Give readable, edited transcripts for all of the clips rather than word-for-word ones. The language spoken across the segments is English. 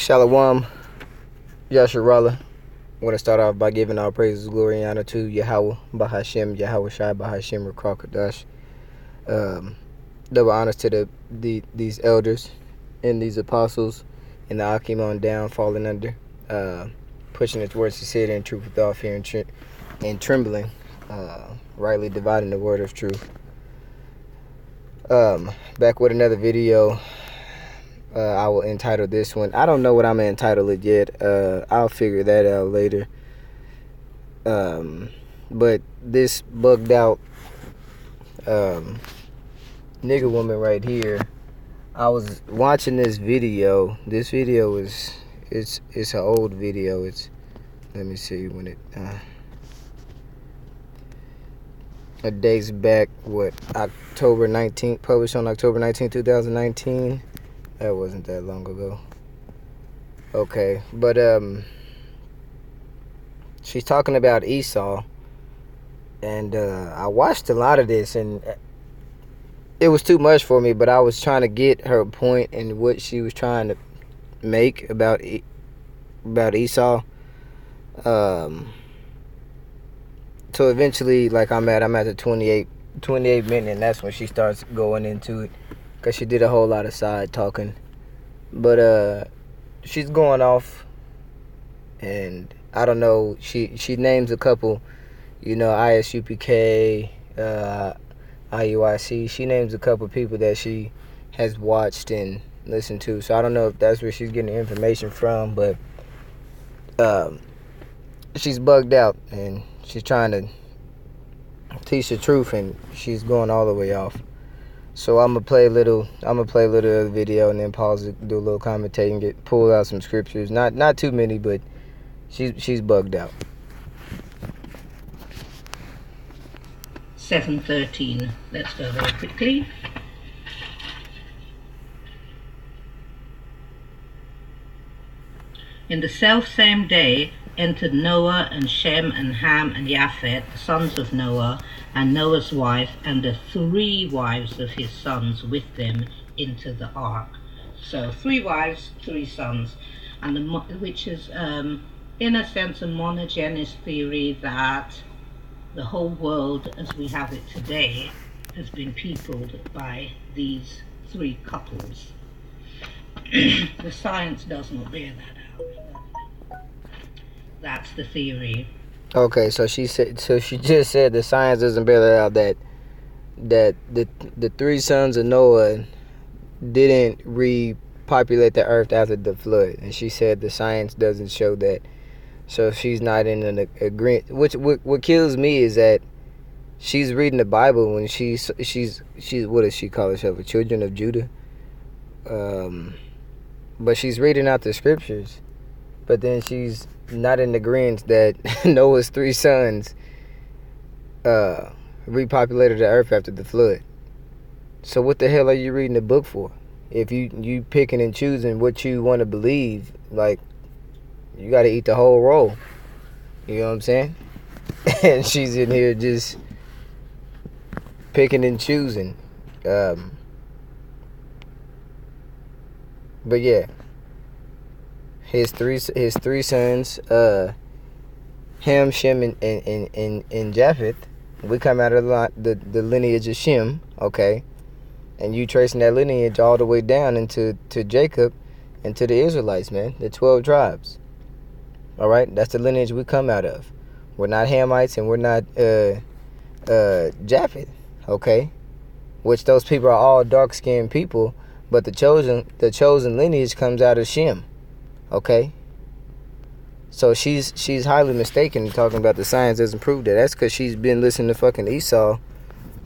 Shalom, Yasharallah. I want to start off by giving all praises, glory, and honor to Yahweh, Bahashem, Yahweh Shai, Bahashem, Rakrakadash. Double honors to these elders and these apostles and the Akim on down, falling under, pushing it towards the city and truth with all fear and trembling, rightly dividing the word of truth. Back with another video. I will entitle this one. I don't know what I'm gonna entitle it yet. I'll figure that out later. But this bugged out nigger woman right here. I was watching this video. This video it's an old video. Let me see when it dates back, what, October 19th, published on October 19th, 2019. That wasn't that long ago. Okay, but she's talking about Esau, and I watched a lot of this, and it was too much for me, but I was trying to get her point and what she was trying to make about Esau. So eventually, like, I'm at the 28 minute, and that's when she starts going into it, because she did a whole lot of side talking. But she's going off, and I don't know, she names a couple, ISUPK, IUIC. She names a couple people that she has watched and listened to. So I don't know if that's where she's getting the information from, but she's bugged out, and she's trying to teach the truth, and she's going all the way off. So I'm gonna play a little of the video and then pause it, do a little commentating, pull out some scriptures. Not too many, but she's bugged out. 7:13. Let's go very quickly. In the self-same day entered Noah and Shem and Ham and Japheth, the sons of Noah, and Noah's wife, and the 3 wives of his sons with them, into the ark. So 3 wives, 3 sons, and which is, in a sense, a monogeneous theory that the whole world as we have it today has been peopled by these 3 couples. The science does not bear that out. That's the theory. Okay, so she just said the science doesn't bear that out, that the 3 sons of Noah didn't repopulate the earth after the flood, and she said the science doesn't show that. So she's not in an agreement. What kills me is that she's reading the Bible when she's what does she call herself, a children of Judah? But she's reading out the scriptures, but then she's not in agreement that Noah's 3 sons repopulated the earth after the flood. So what the hell are you reading the book for? If you picking and choosing what you want to believe, like, you got to eat the whole roll. You know what I'm saying? And she's in here just picking and choosing. But yeah, his three sons, Ham, Shem, and Japheth. We come out of the lineage of Shem, okay? And you tracing that lineage all the way down into Jacob and to the Israelites, man, the 12 tribes. All right, that's the lineage we come out of. We're not Hamites, and we're not Japheth, okay? Which those people are all dark-skinned people, but the chosen lineage comes out of Shem, okay? So she's highly mistaken talking about the science doesn't prove that. That's because she's been listening to fucking Esau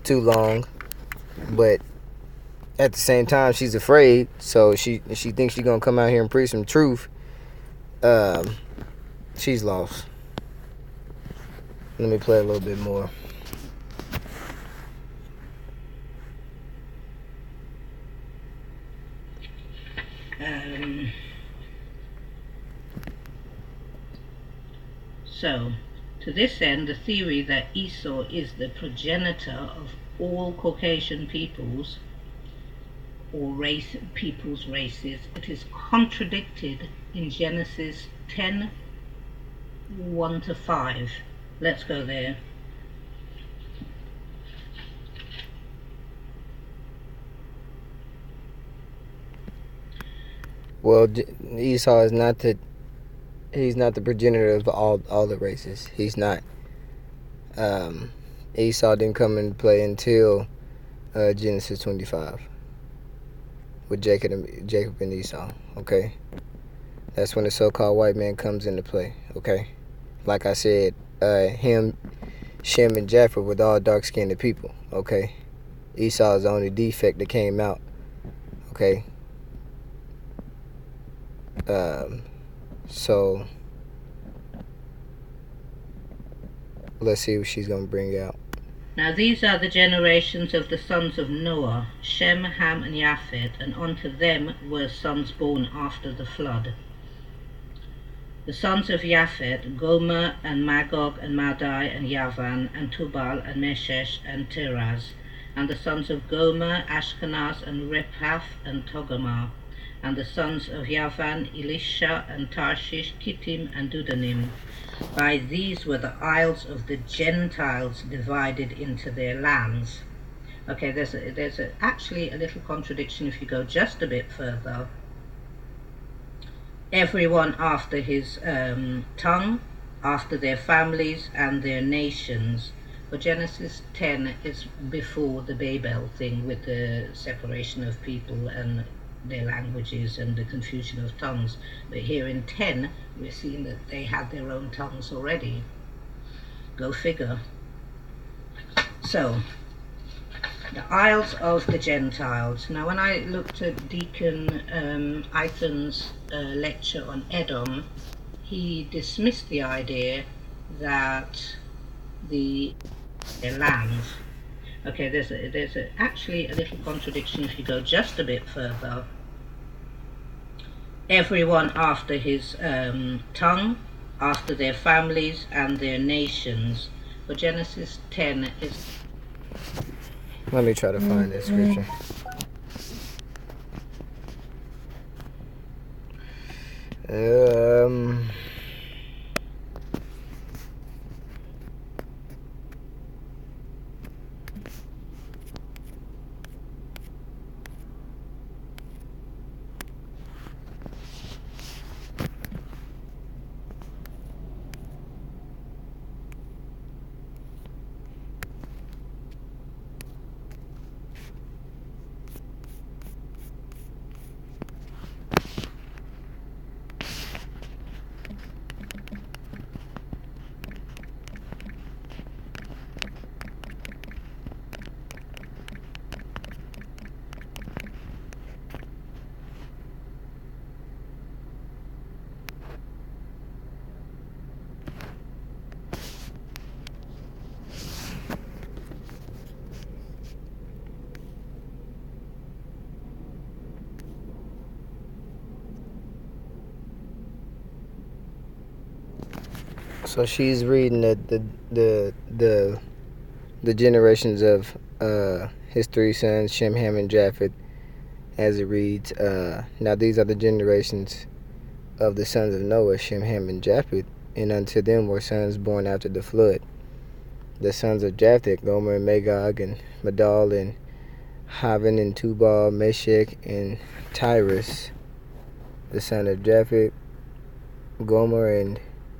too long, but at the same time she's afraid. So she thinks she's gonna come out here and preach some truth. She's lost. Let me play a little bit more. So, to this end, the theory that Esau is the progenitor of all Caucasian peoples or people's races. It is contradicted in Genesis 10, 1 to 5. Let's go there. Well, Esau is not he's not the progenitor of all the races. He's not. Esau didn't come into play until Genesis 25 with Jacob and Esau. Okay, that's when the so-called white man comes into play. Okay, like I said, him, Shem, and Japheth were all dark-skinned people. Okay, Esau is the only defect that came out. Okay. So let's see what she's going to bring out. Now these are the generations of the sons of Noah, Shem, Ham, and Japheth, and unto them were sons born after the flood. The sons of Japheth, Gomer, and Magog, and Madai, and Yavan, and Tubal, and Meshech, and Tiras. And the sons of Gomer, Ashkenaz, and Rephath, and Togarmah. And the sons of Yavan, Elisha, and Tarshish, Kittim, and Dudanim. By these were the isles of the Gentiles divided into their lands. Okay, there's actually a little contradiction if you go just a bit further. Everyone after his tongue, after their families and their nations. But Genesis 10 is before the Babel thing with the separation of people and their languages and the confusion of tongues. But here in 10, we're seeing that they had their own tongues already. Go figure. So, the Isles of the Gentiles. Now, when I looked at Deacon Eithan's lecture on Edom, he dismissed the idea that their lands. Okay, there's actually a little contradiction if you go just a bit further. Everyone after his tongue, after their families and their nations. But Genesis 10 is... Let me try to find that scripture. So she's reading the generations of his three sons, Shem, Ham, and Japheth, as it reads. Now these are the generations of the sons of Noah, Shem, Ham, and Japheth, and unto them were sons born after the flood. The sons of Japheth, Gomer, and Magog, and Madal, and Havan, and Tubal, Meshech, and Tiras. The son of Japheth, Gomer, and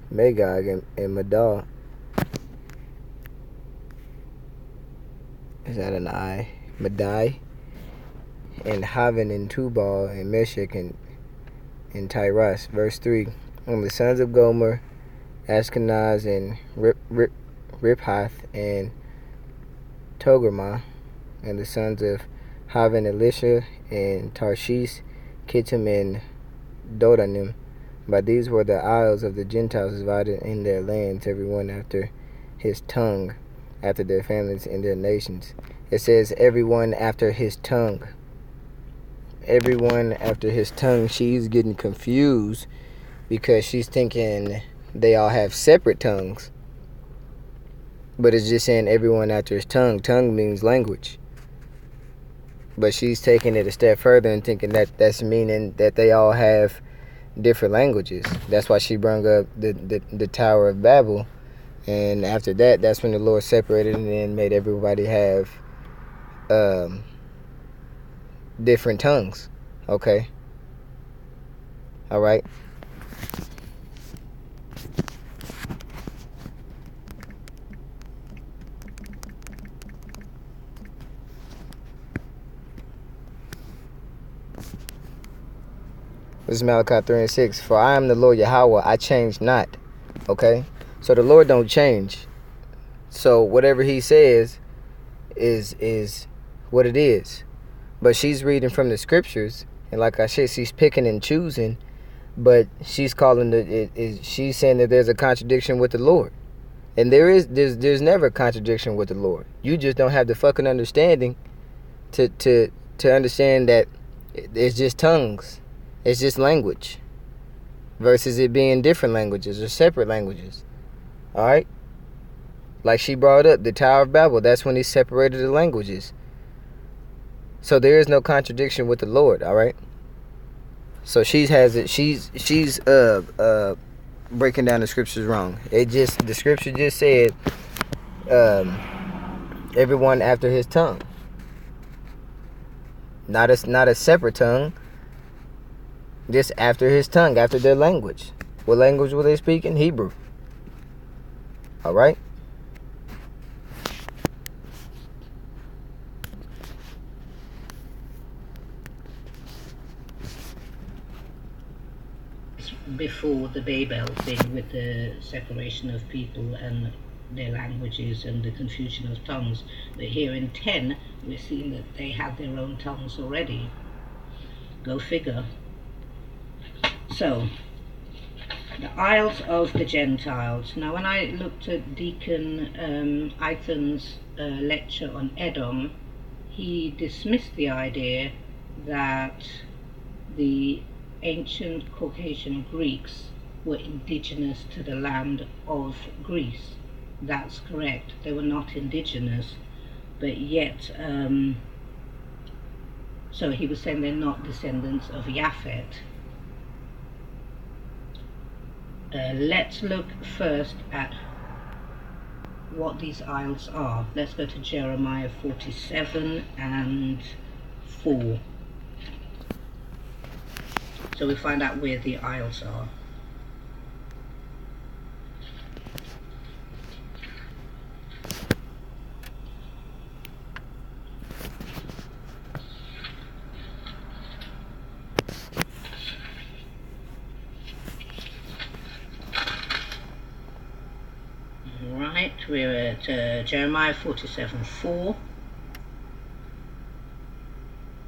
Magog, and Madal. Is that an I? Madai, and Havan, and Tubal, and Meshech, and Tiras. Verse 3. And the sons of Gomer, Ashkenaz, and Rephath, and Togarmah. And the sons of Havan, Elisha, and Tarshish, Kittim, and Dodanim. By these were the isles of the Gentiles divided in their lands, everyone after his tongue, after their families and their nations. It says everyone after his tongue. Everyone after his tongue. She's getting confused because she's thinking they all have separate tongues. But it's just saying everyone after his tongue. Tongue means language. But she's taking it a step further and thinking that that's meaning that they all have different languages. That's why she brought up the Tower of Babel. And after that, that's when the Lord separated and then made everybody have different tongues. Okay? All right? This is Malachi 3 and 6. For I am the Lord Yahweh, I change not. Okay? So the Lord don't change. So whatever he says is what it is. But she's reading from the scriptures, and like I said, she's picking and choosing, but she's calling she's saying that there's a contradiction with the Lord. And there's never a contradiction with the Lord. You just don't have the fucking understanding to understand that it's just tongues. It's just language versus it being different languages or separate languages. All right? Like she brought up, the Tower of Babel, that's when he separated the languages. So there is no contradiction with the Lord, all right? So she's breaking down the scriptures wrong. The scripture just said everyone after his tongue. Not a separate tongue. Just after his tongue, after their language. What language were they speaking? Hebrew. All right? Before the Babel thing with the separation of people and their languages and the confusion of tongues. But here in 10, we're seeing that they had their own tongues already. Go figure. So, the Isles of the Gentiles. Now, when I looked at Deacon Eitan's lecture on Edom, he dismissed the idea that the ancient Caucasian Greeks were indigenous to the land of Greece. That's correct. They were not indigenous, but yet, so he was saying they're not descendants of Japhet. Let's look first at what these isles are. Let's go to Jeremiah 47 and 4. So we find out where the isles are. Right, we're at Jeremiah 47:4.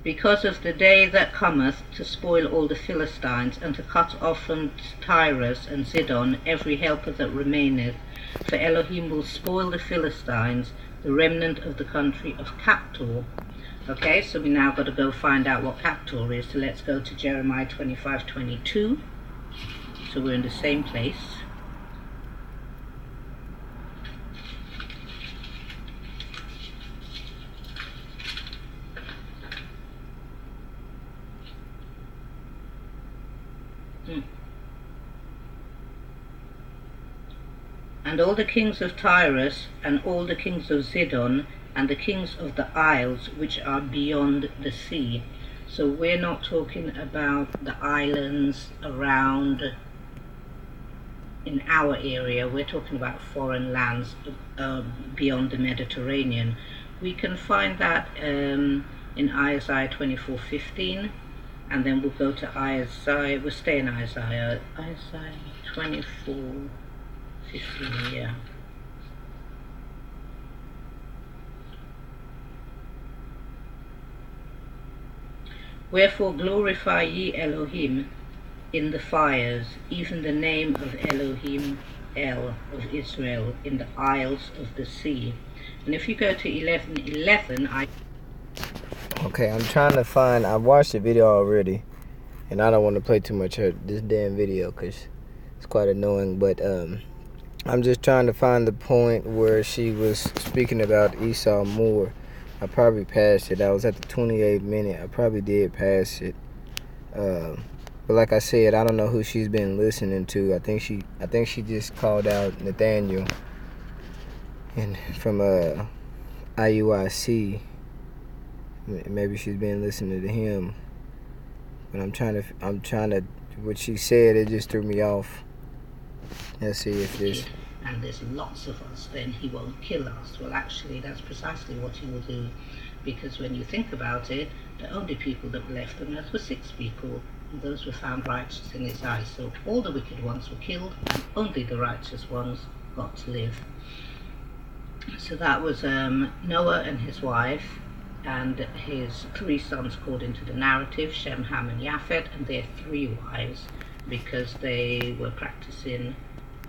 Because of the day that cometh to spoil all the Philistines, and to cut off from Tyrus and Zidon every helper that remaineth, for Elohim will spoil the Philistines, the remnant of the country of Captor. Okay, so we now got to go find out what Captor is. So let's go to Jeremiah 25:22. So we're in the same place. And all the kings of Tyrus, and all the kings of Zidon, and the kings of the isles which are beyond the sea. So we're not talking about the islands around in our area. We're talking about foreign lands beyond the Mediterranean. We can find that in Isaiah 24:15, and then we'll go to Isaiah. We'll stay in Isaiah 24:15. Yeah. Wherefore glorify ye Elohim in the fires, even the name of Elohim El of Israel in the isles of the sea. And if you go to 11:11, Okay, I'm trying to find. I watched the video already, and I don't want to play too much of this damn video because it's quite annoying. But I'm just trying to find the point where she was speaking about Esau more. I probably passed it. I was at the 28th minute. I probably did pass it. But like I said, I don't know who she's been listening to. I think she just called out Nathaniel and from IUIC. Maybe she's been listening to him. But I'm trying to. What she said, it just threw me off. Let's see if this. And there's lots of us, then he won't kill us. Well, actually, that's precisely what he will do, because when you think about it, the only people that were left on earth were 6 people, and those were found righteous in his eyes. So all the wicked ones were killed, and only the righteous ones got to live. So that was Noah and his wife, and his 3 sons according to the narrative, Shem, Ham, and Japhet, and their 3 wives, because they were practicing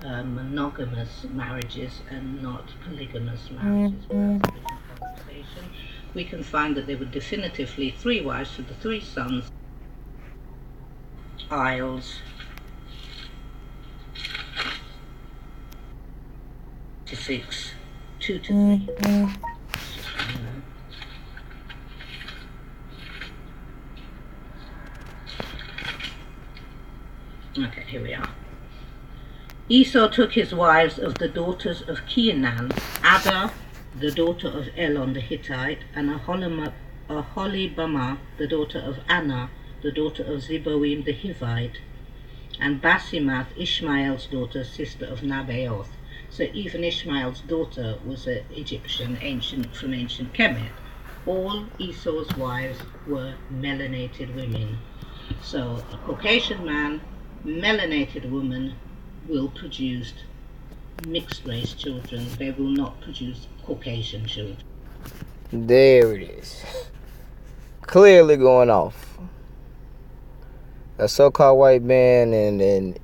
monogamous marriages and not polygamous marriages. But that's a different conversation. We can find that there were definitively 3 wives to the 3 sons. Isles 6, 2 to 3. Okay, here we are. Esau took his wives of the daughters of Canaan, Ada, the daughter of Elon the Hittite, and Aholibamah, the daughter of Anna, the daughter of Zeboim the Hivite, and Basimath, Ishmael's daughter, sister of Nabaioth. So even Ishmael's daughter was an Egyptian, from ancient Kemet. All Esau's wives were melanated women. So a Caucasian man, melanated woman, will produce mixed race children. They will not produce Caucasian children. There it is. Clearly going off. A so-called white man and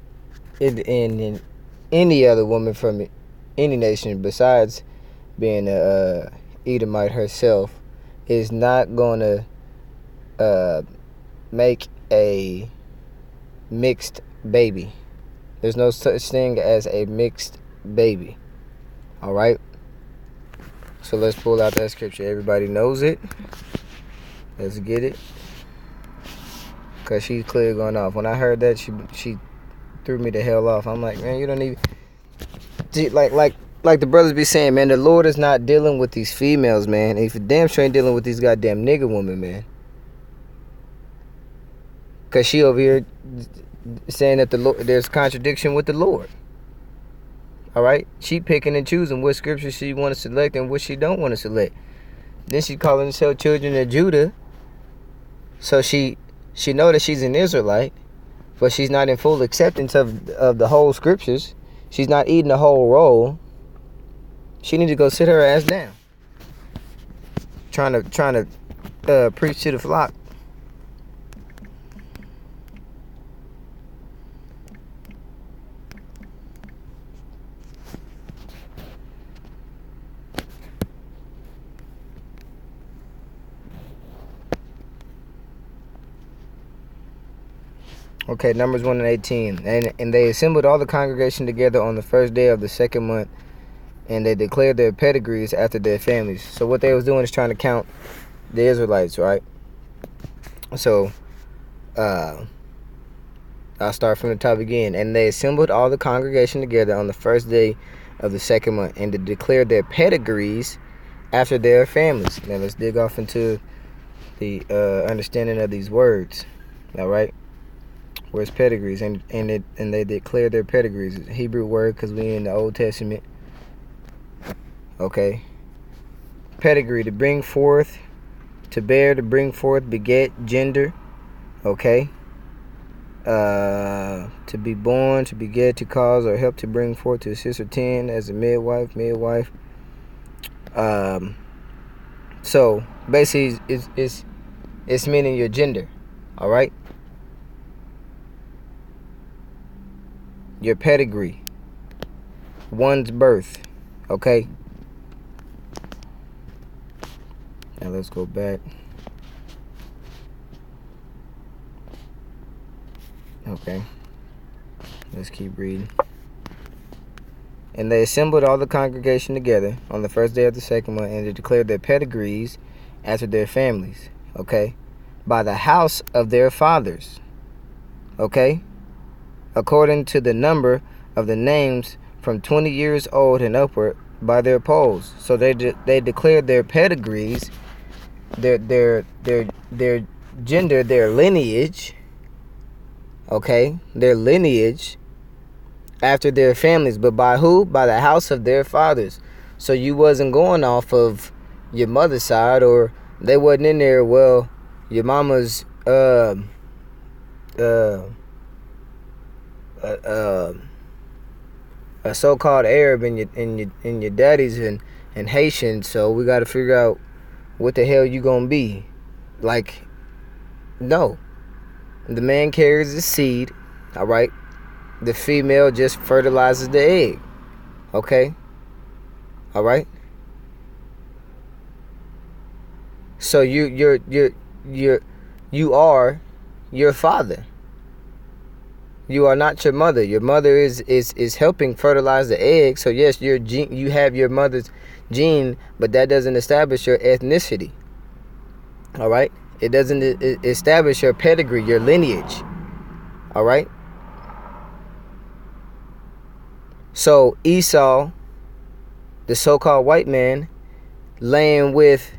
any other woman from any nation besides being a Edomite herself is not going to make a mixed baby. There's no such thing as a mixed baby. Alright? So let's pull out that scripture. Everybody knows it. Let's get it. Because she's clearly going off. When I heard that, she threw me the hell off. I'm like, man, you don't even... Like the brothers be saying, man, the Lord is not dealing with these females, man. If damn sure ain't dealing with these goddamn nigger women, man. Because she over here saying that there's contradiction with the Lord. Alright? She picking and choosing what scripture she want to select and what she don't want to select. Then she calling herself children of Judah. So she know that she's an Israelite, but she's not in full acceptance of the whole scriptures. She's not eating the whole roll. She need to go sit her ass down. Trying to preach to the flock. Okay, Numbers 1 and 18. And they assembled all the congregation together on the first day of the 2nd month, and they declared their pedigrees after their families. So what they was doing is trying to count the Israelites, right? So, I'll start from the top again. And they assembled all the congregation together on the first day of the 2nd month, and they declared their pedigrees after their families. Now let's dig off into the understanding of these words. All right. Where's pedigrees? And they declared their pedigrees. It's a Hebrew word because we in the Old Testament. Okay. Pedigree, to bring forth, to bear, to bring forth, beget, gender. Okay. To be born, to beget, to cause or help to bring forth, to assist or tend as a midwife. So basically it's meaning your gender. All right. Your pedigree, one's birth. Okay. Now let's go back. Okay. Let's keep reading. And they assembled all the congregation together on the first day of the 2nd month, and they declared their pedigrees after their families, okay, by the house of their fathers, okay, according to the number of the names from 20 years old and upward by their polls. So they declared their pedigrees, their gender, their lineage, okay, their lineage after their families, but by who? By the house of their fathers. So you wasn't going off of your mother's side, or they wasn't in there, well, your mama's a so-called Arab and your daddy's and Haitian, so we got to figure out what the hell you gonna be. Like, no. The man carries the seed, all right? The female just fertilizes the egg, okay? All right? So you are your father. You are not your mother. Your mother is helping fertilize the egg. So yes, your gene, you have your mother's gene, but that doesn't establish your ethnicity. All right? It doesn't establish your pedigree, your lineage. All right? So Esau, the so-called white man, laying with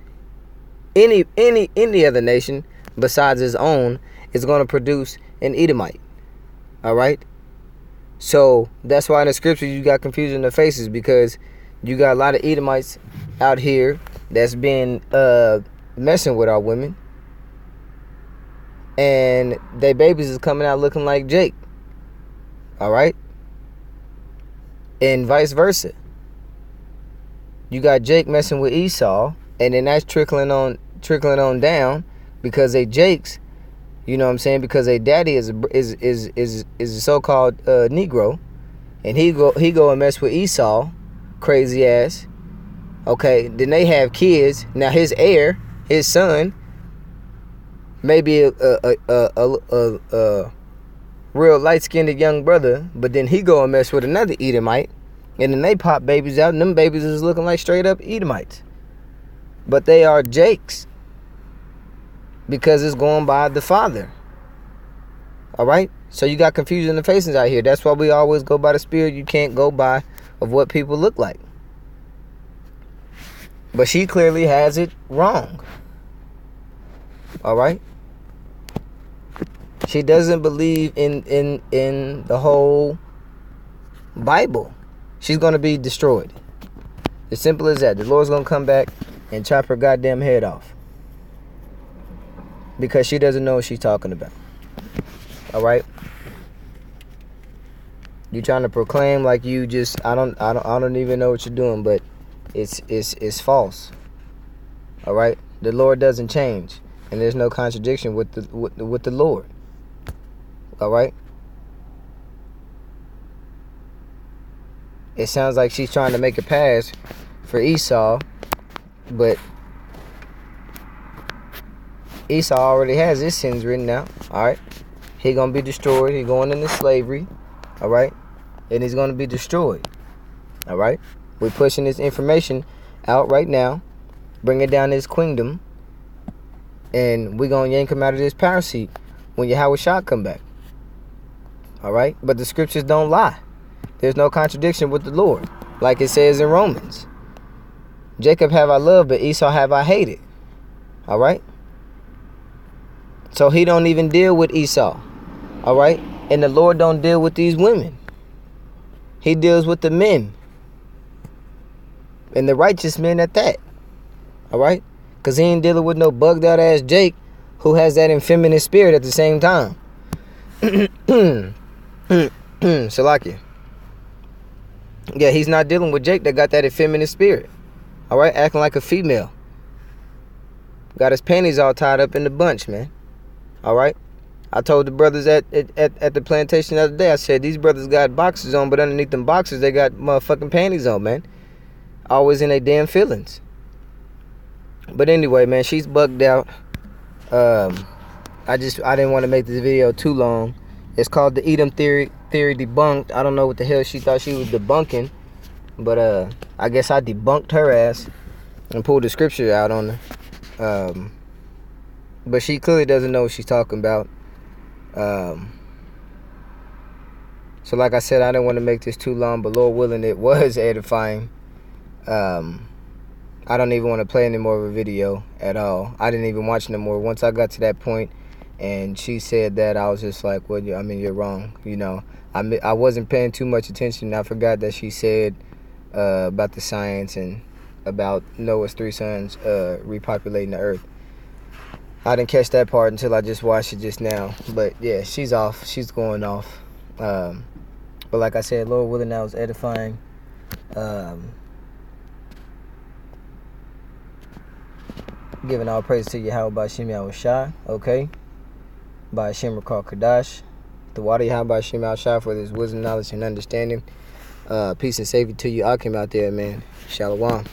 any other nation besides his own, is going to produce an Edomite. All right? So that's why in the scripture you got confusion in the faces, because you got a lot of Edomites out here that's been messing with our women, and their babies is coming out looking like Jake. All right? And vice versa. You got Jake messing with Esau, and then that's trickling on down, because they Jakes, you know what I'm saying, because their daddy is a so-called Negro, and he go and mess with Esau, crazy ass. Okay, then they have kids. Now his heir, his son, maybe a real light-skinned young brother, but then he go and mess with another Edomite, and then they pop babies out, and them babies is looking like straight up Edomites. But they are Jakes, because it's going by the father. All right? So you got confusion in the faces out here. That's why we always go by the spirit. You can't go by of what people look like. But she clearly has it wrong. All right? She doesn't believe in the whole Bible. She's going to be destroyed. As simple as that. The Lord's going to come back and chop her goddamn head off, because she doesn't know what she's talking about. All right? You trying to proclaim like you just I don't even know what you're doing, but it's false. All right? The Lord doesn't change, and there's no contradiction with the Lord. All right? It sounds like she's trying to make a pass for Esau, but Esau already has his sins written out. All right? He going to be destroyed. He going into slavery. All right? And he's going to be destroyed. All right? We're pushing this information out right now, bringing down his kingdom, and we're going to yank him out of this power seat when Yahweh Shah come back. All right? But the scriptures don't lie. There's no contradiction with the Lord, like it says in Romans. Jacob have I loved, but Esau have I hated. All right? So he don't even deal with Esau. All right? And the Lord don't deal with these women. He deals with the men. And the righteous men at that. All right? Because he ain't dealing with no bugged out ass Jake who has that effeminate spirit at the same time. Salakia. Yeah, he's not dealing with Jake that got that effeminate spirit. All right? Acting like a female. Got his panties all tied up in the bunch, man. All right? I told the brothers at the plantation the other day, I said, these brothers got boxers on, but underneath them boxers, they got motherfucking panties on, man. Always in their damn feelings. But anyway, man, she's bugged out. I didn't want to make this video too long. It's called the Edom Theory Debunked. I don't know what the hell she thought she was debunking, but I guess I debunked her ass and pulled the scripture out on her. But she clearly doesn't know what she's talking about. So like I said, I didn't want to make this too long, but Lord willing, it was edifying. I don't even want to play any more of a video at all. I didn't even watch no more. Once I got to that point and she said that, I was just like, well, I mean, you're wrong. You know, I wasn't paying too much attention. I forgot that she said about the science and about Noah's 3 sons repopulating the earth. I didn't catch that part until I just watched it just now. But yeah, she's off. She's going off. But like I said, Lord willing, that was edifying. Giving all praise to Yahweh by Shem Yahweh Shai, okay? By Shem Rakal Kadash. The water Yahweh by Shem Yahweh Shai for this wisdom, knowledge, and understanding. Peace and safety to you. I came out there, man. Shalom.